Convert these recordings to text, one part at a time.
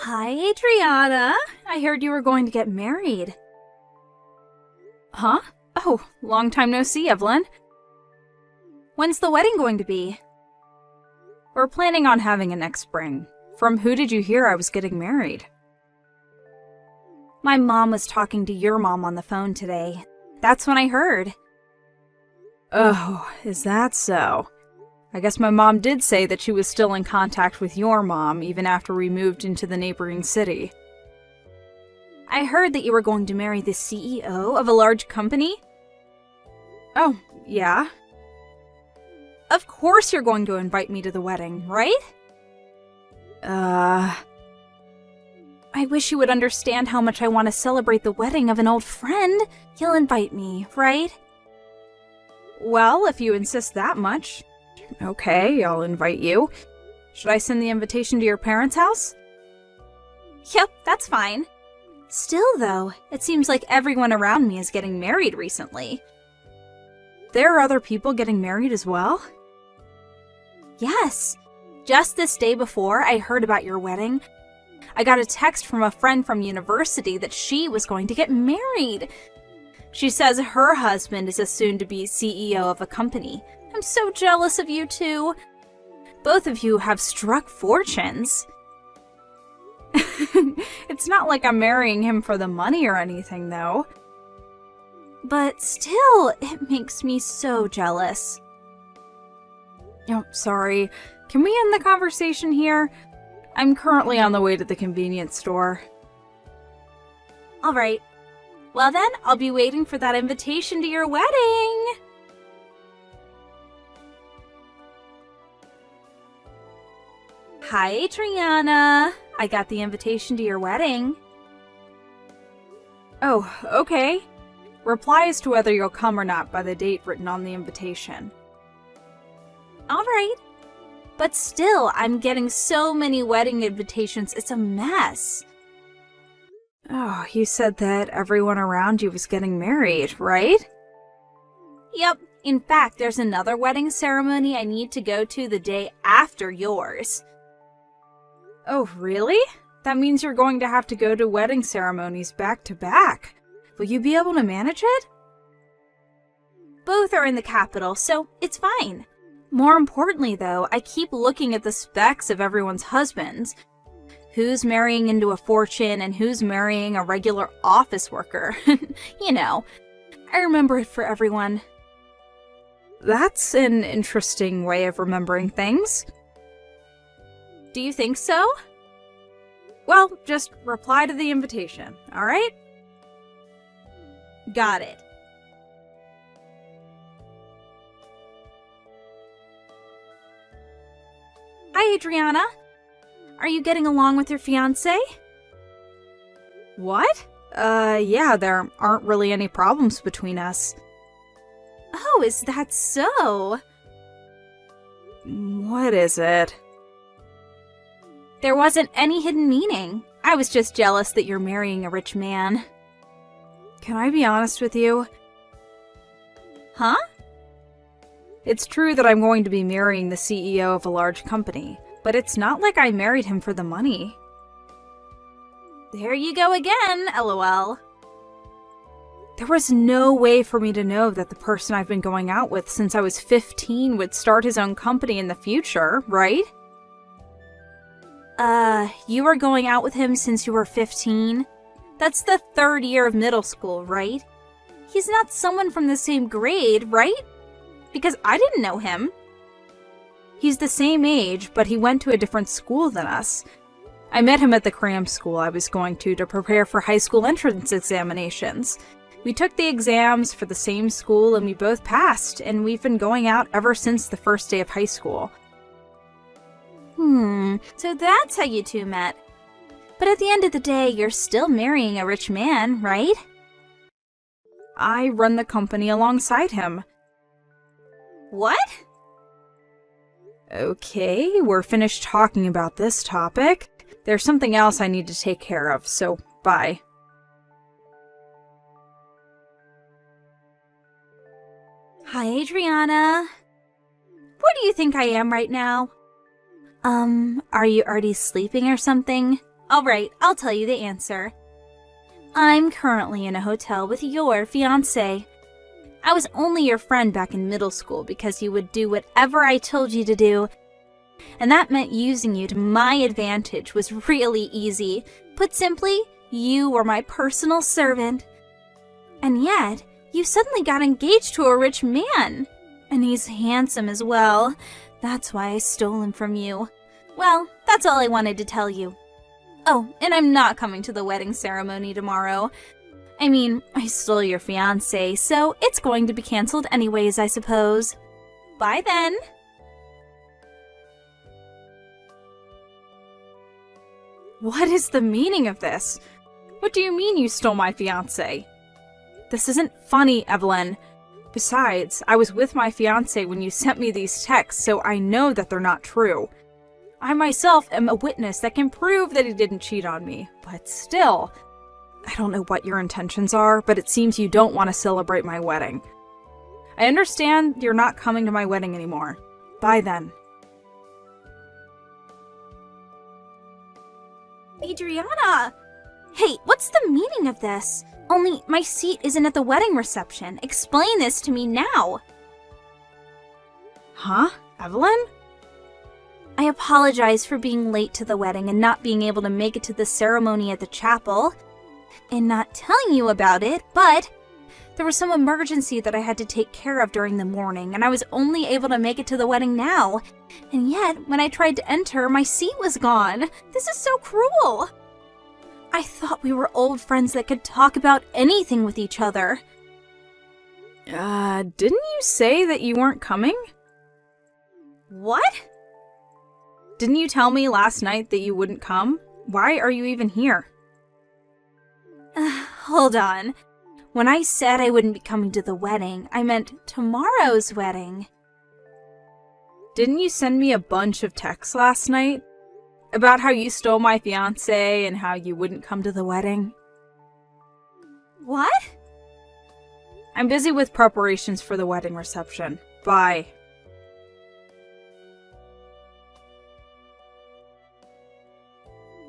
Hi, Adriana. I heard you were going to get married. Huh? Oh, long time no see, Evelyn. When's the wedding going to be? We're planning on having it next spring. From who did you hear I was getting married? My mom was talking to your mom on the phone today. That's when I heard. Oh, is that so? I guess my mom did say that she was still in contact with your mom even after we moved into the neighboring city. I heard that you were going to marry the CEO of a large company. Oh, yeah? Of course you're going to invite me to the wedding, right? I wish you would understand how much I want to celebrate the wedding of an old friend. You'll invite me, right? Well, if you insist that much. Okay, I'll invite you. Should I send the invitation to your parents' house? Yep, that's fine. Still, though, it seems like everyone around me is getting married recently. There are other people getting married as well? Yes. Just this day before I heard about your wedding, I got a text from a friend from university that she was going to get married. She says her husband is a soon-to-be CEO of a company. I'm so jealous of you two. Both of you have struck fortunes. It's not like I'm marrying him for the money or anything, though. But still, it makes me so jealous. Oh, sorry. Can we end the conversation here? I'm currently on the way to the convenience store. Alright. Well then, I'll be waiting for that invitation to your wedding! Hi, Adriana. I got the invitation to your wedding. Oh, okay. Reply as to whether you'll come or not by the date written on the invitation. Alright. But still, I'm getting so many wedding invitations, it's a mess. Oh, you said that everyone around you was getting married, right? Yep. In fact, there's another wedding ceremony I need to go to the day after yours. Oh, really? That means you're going to have to go to wedding ceremonies back to back. Will you be able to manage it? Both are in the capital, so it's fine. More importantly, though, I keep looking at the specs of everyone's husbands. Who's marrying into a fortune and who's marrying a regular office worker. You know, I remember it for everyone. That's an interesting way of remembering things. Do you think so? Well, just reply to the invitation, alright? Got it. Hi, Adriana. Are you getting along with your fiancé? What? Yeah, there aren't really any problems between us. Oh, is that so? What is it? There wasn't any hidden meaning. I was just jealous that you're marrying a rich man. Can I be honest with you? Huh? It's true that I'm going to be marrying the CEO of a large company, but it's not like I married him for the money. There you go again, LOL. There was no way for me to know that the person I've been going out with since I was 15 would start his own company in the future, right? You were going out with him since you were 15? That's the 3rd year of middle school, right? He's not someone from the same grade, right? Because I didn't know him. He's the same age, but he went to a different school than us. I met him at the cram school I was going to prepare for high school entrance examinations. We took the exams for the same school and we both passed, and we've been going out ever since the first day of high school. So that's how you two met. But at the end of the day, you're still marrying a rich man, right? I run the company alongside him. What? Okay, we're finished talking about this topic. There's something else I need to take care of, so bye. Hi, Adriana. Where do you think I am right now? Are you already sleeping or something? Alright, I'll tell you the answer. I'm currently in a hotel with your fiancé. I was only your friend back in middle school because you would do whatever I told you to do, and that meant using you to my advantage was really easy. Put simply, you were my personal servant. And yet, you suddenly got engaged to a rich man. And he's handsome as well. That's why I stole him from you. Well, that's all I wanted to tell you. Oh, and I'm not coming to the wedding ceremony tomorrow. I mean, I stole your fiancé, so it's going to be canceled anyways, I suppose. Bye then. What is the meaning of this? What do you mean you stole my fiancé? This isn't funny, Evelyn. Besides, I was with my fiancé when you sent me these texts, so I know that they're not true. I myself am a witness that can prove that he didn't cheat on me, but still, I don't know what your intentions are, but it seems you don't want to celebrate my wedding. I understand you're not coming to my wedding anymore. Bye then. Adriana! Hey, what's the meaning of this? Only my seat isn't at the wedding reception. Explain this to me now. Huh? Evelyn? I apologize for being late to the wedding and not being able to make it to the ceremony at the chapel, and not telling you about it, but there was some emergency that I had to take care of during the morning, and I was only able to make it to the wedding now. And yet, when I tried to enter, my seat was gone. This is so cruel. I thought we were old friends that could talk about anything with each other. Didn't you say that you weren't coming? What? Didn't you tell me last night that you wouldn't come? Why are you even here? Hold on. When I said I wouldn't be coming to the wedding, I meant tomorrow's wedding. Didn't you send me a bunch of texts last night? About how you stole my fiancé and how you wouldn't come to the wedding? What? I'm busy with preparations for the wedding reception. Bye.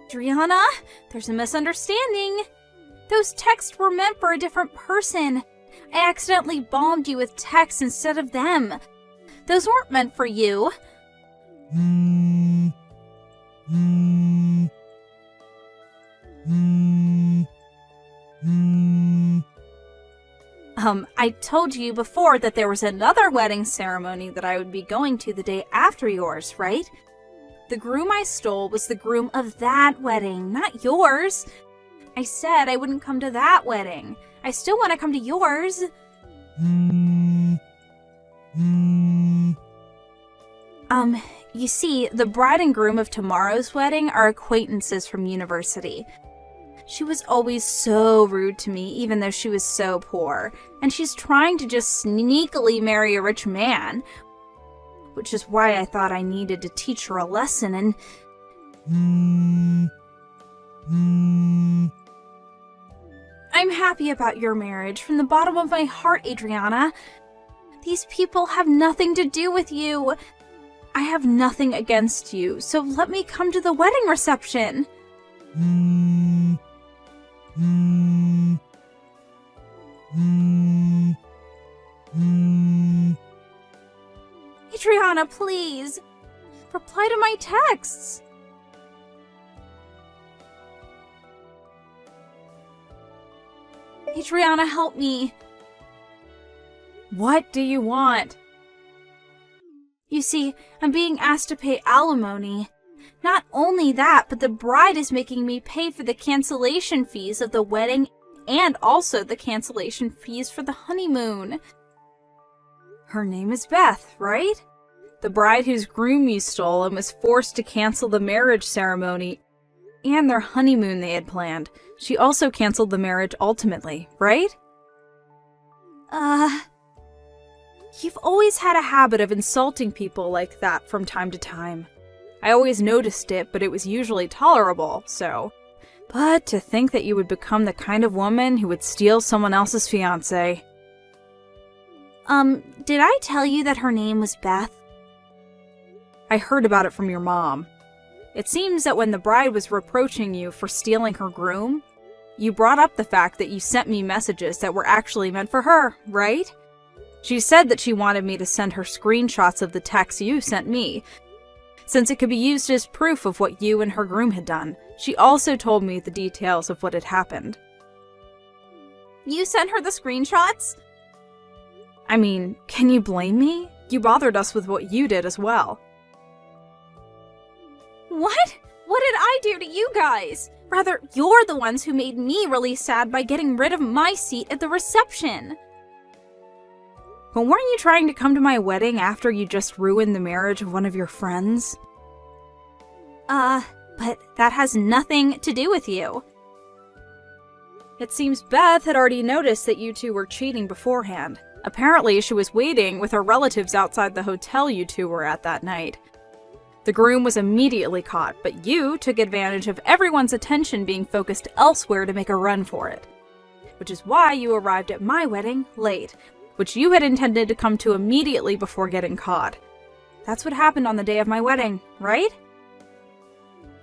Adriana, there's a misunderstanding. Those texts were meant for a different person. I accidentally bombed you with texts instead of them. Those weren't meant for you. I told you before that there was another wedding ceremony that I would be going to the day after yours, right? The groom I stole was the groom of that wedding, not yours. I said I wouldn't come to that wedding. I still want to come to yours. You see, the bride and groom of tomorrow's wedding are acquaintances from university. She was always so rude to me, even though she was so poor, and she's trying to just sneakily marry a rich man, which is why I thought I needed to teach her a lesson and... I'm happy about your marriage from the bottom of my heart, Adriana. These people have nothing to do with you. I have nothing against you, so let me come to the wedding reception. Adriana, please. Reply to my texts. Adriana, help me. What do you want? You see, I'm being asked to pay alimony. Not only that, but the bride is making me pay for the cancellation fees of the wedding and also the cancellation fees for the honeymoon. Her name is Beth, right? The bride whose groom you stole and was forced to cancel the marriage ceremony and their honeymoon they had planned. She also canceled the marriage ultimately, right? You've always had a habit of insulting people like that from time to time. I always noticed it, but it was usually tolerable, so... But to think that you would become the kind of woman who would steal someone else's fiancé. Did I tell you that her name was Beth? I heard about it from your mom. It seems that when the bride was reproaching you for stealing her groom, you brought up the fact that you sent me messages that were actually meant for her, right? She said that she wanted me to send her screenshots of the texts you sent me, since it could be used as proof of what you and her groom had done. She also told me the details of what had happened. You sent her the screenshots? I mean, can you blame me? You bothered us with what you did as well. What? What did I do to you guys? Rather, you're the ones who made me really sad by getting rid of my seat at the reception. But weren't you trying to come to my wedding after you just ruined the marriage of one of your friends? But that has nothing to do with you. It seems Beth had already noticed that you two were cheating beforehand. Apparently, she was waiting with her relatives outside the hotel you two were at that night. The groom was immediately caught, but you took advantage of everyone's attention being focused elsewhere to make a run for it. Which is why you arrived at my wedding late, which you had intended to come to immediately before getting caught. That's what happened on the day of my wedding, right?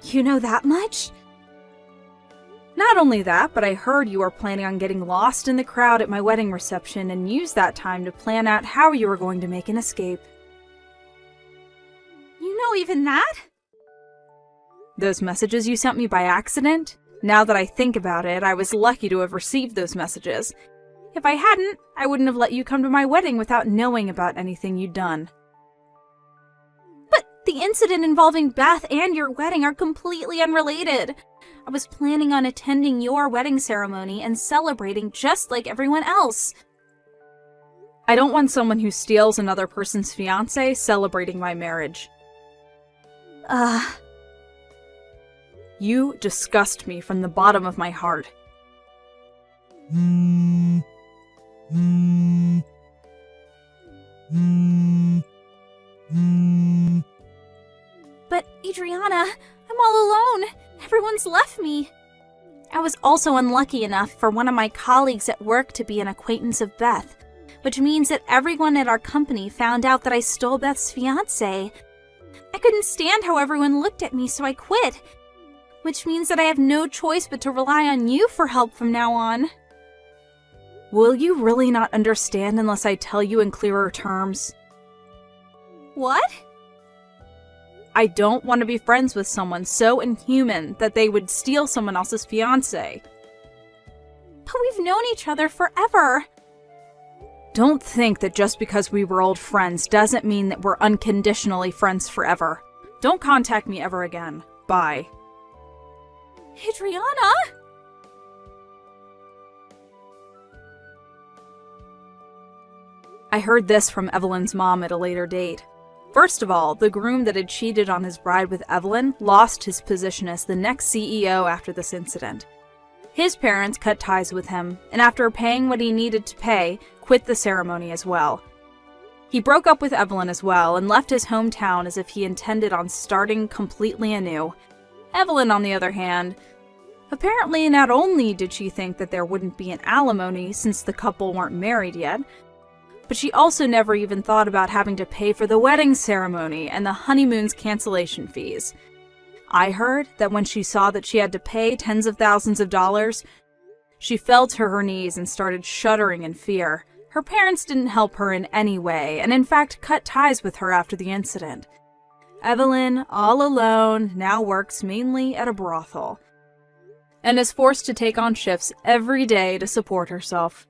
You know that much? Not only that, but I heard you were planning on getting lost in the crowd at my wedding reception and used that time to plan out how you were going to make an escape. You know even that? Those messages you sent me by accident? Now that I think about it, I was lucky to have received those messages. If I hadn't, I wouldn't have let you come to my wedding without knowing about anything you'd done. But the incident involving Beth and your wedding are completely unrelated. I was planning on attending your wedding ceremony and celebrating just like everyone else. I don't want someone who steals another person's fiancé celebrating my marriage. You disgust me from the bottom of my heart. But Adriana, I'm all alone. Everyone's left me. I was also unlucky enough for one of my colleagues at work to be an acquaintance of Beth, which means that everyone at our company found out that I stole Beth's fiancé. I couldn't stand how everyone looked at me, so I quit, which means that I have no choice but to rely on you for help from now on. Will you really not understand unless I tell you in clearer terms? What? I don't want to be friends with someone so inhuman that they would steal someone else's fiancé. But we've known each other forever. Don't think that just because we were old friends doesn't mean that we're unconditionally friends forever. Don't contact me ever again. Bye. Adriana? I heard this from Evelyn's mom at a later date. First of all, the groom that had cheated on his bride with Evelyn lost his position as the next CEO after this incident. His parents cut ties with him, and after paying what he needed to pay, quit the ceremony as well. He broke up with Evelyn as well and left his hometown as if he intended on starting completely anew. Evelyn, on the other hand, apparently not only did she think that there wouldn't be an alimony since the couple weren't married yet, but she also never even thought about having to pay for the wedding ceremony and the honeymoon's cancellation fees. I heard that when she saw that she had to pay tens of thousands of dollars, she fell to her knees and started shuddering in fear. Her parents didn't help her in any way, and in fact cut ties with her after the incident. Evelyn, all alone, now works mainly at a brothel, and is forced to take on shifts every day to support herself.